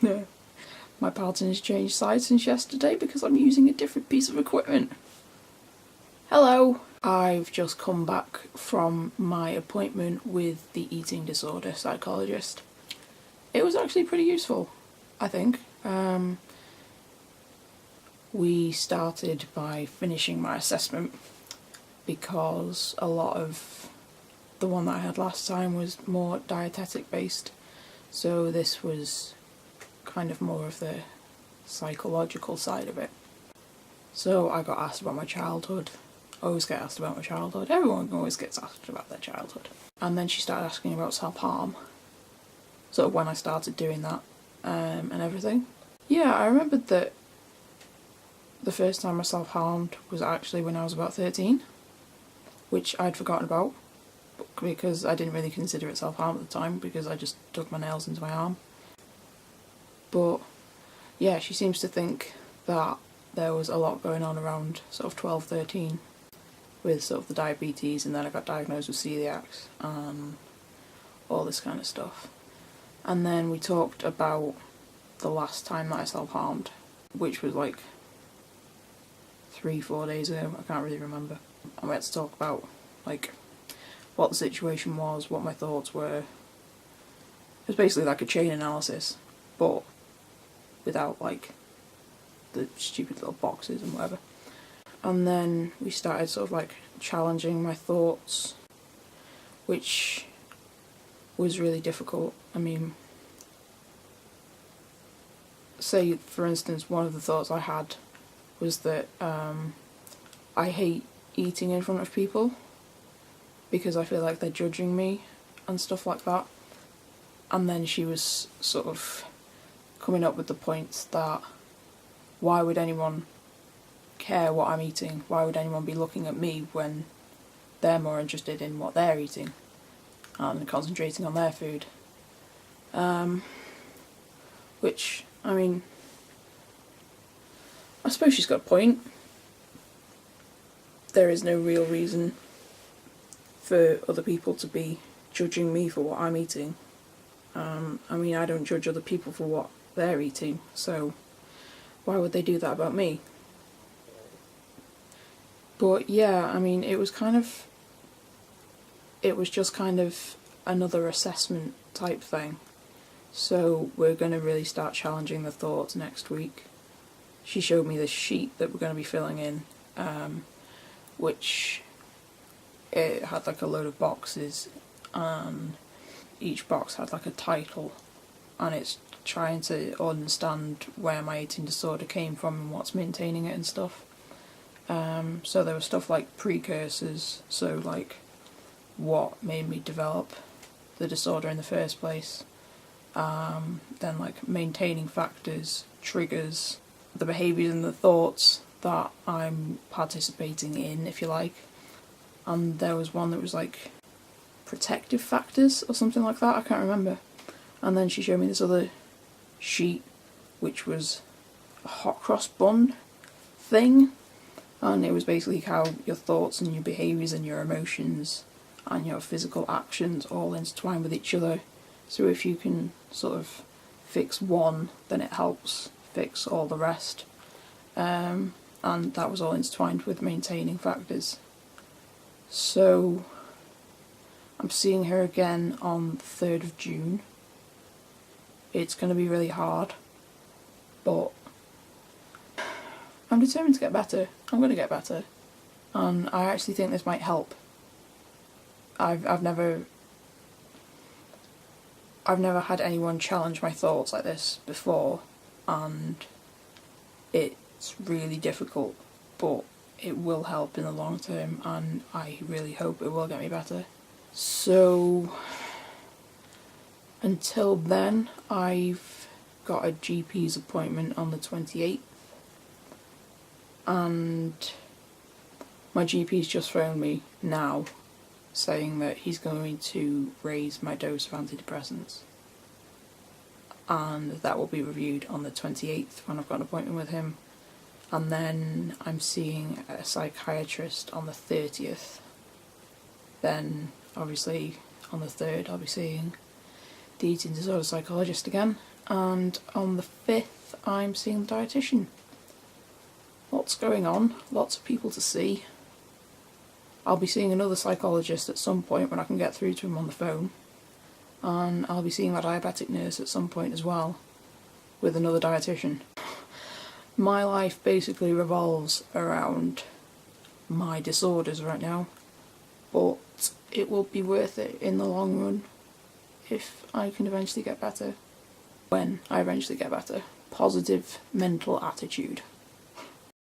My pattern's changed size since yesterday because I'm using a different piece of equipment. Hello! I've just come back from my appointment with the eating disorder psychologist. It was actually pretty useful, I think. We started by finishing my assessment because a lot of the one that I had last time was more dietetic based, so this was kind of more of the psychological side of it. So I got asked about my childhood. I always get asked about my childhood. Everyone always gets asked about their childhood. And then she started asking about self-harm. Sort of when I started doing that and everything. Yeah, I remembered that the first time I self-harmed was actually when I was about 13, which I'd forgotten about because I didn't really consider it self-harm at the time because I just dug my nails into my arm. But yeah, she seems to think that there was a lot going on around sort of 12, 13 with sort of the diabetes, and then I got diagnosed with celiacs and all this kind of stuff. And then we talked about the last time that I self-harmed, which was like 3-4 days ago, I can't really remember. And we had to talk about like what the situation was, what my thoughts were. It was basically like a chain analysis, but without like the stupid little boxes and whatever. And then we started sort of like challenging my thoughts, which was really difficult. I mean, say for instance, one of the thoughts I had was that I hate eating in front of people because I feel like they're judging me and stuff like that. And then she was sort of coming up with the points that why would anyone care what I'm eating? Why would anyone be looking at me when they're more interested in what they're eating and concentrating on their food? Which, I mean, I suppose she's got a point. There is no real reason for other people to be judging me for what I'm eating. I mean, I don't judge other people for what they're eating, so why would they do that about me? But yeah, I mean, it was just kind of another assessment type thing. So we're going to really start challenging the thoughts next week. She showed me this sheet that we're going to be filling in, which it had like a load of boxes, and each box had like a title, and it's trying to understand where my eating disorder came from and what's maintaining it and stuff. So there was stuff like precursors, so like what made me develop the disorder in the first place, then like maintaining factors, triggers, the behaviours and the thoughts that I'm participating in, if you like. And there was one that was like protective factors or something like that, I can't remember. And then she showed me this other sheet which was a hot cross bun thing, and it was basically how your thoughts and your behaviours and your emotions and your physical actions all intertwine with each other. So if you can sort of fix one, then it helps fix all the rest. And that was all intertwined with maintaining factors. So I'm seeing her again on the 3rd of June. It's going to be really hard, but I'm determined to get better. I'm going to get better, and I actually think this might help. I've never had anyone challenge my thoughts like this before, and it's really difficult, but it will help in the long term, and I really hope it will get me better. So until then, I've got a GP's appointment on the 28th, and my GP's just phoned me now saying that he's going to raise my dose of antidepressants, and that will be reviewed on the 28th when I've got an appointment with him. And then I'm seeing a psychiatrist on the 30th. Then obviously on the 3rd I'll be seeing the eating disorder psychologist again, and on the 5th I'm seeing the dietitian. Lots going on, lots of people to see. I'll be seeing another psychologist at some point when I can get through to him on the phone, and I'll be seeing my diabetic nurse at some point as well, with another dietitian. My life basically revolves around my disorders right now, but it will be worth it in the long run if I can eventually get better. When I eventually get better. Positive mental attitude.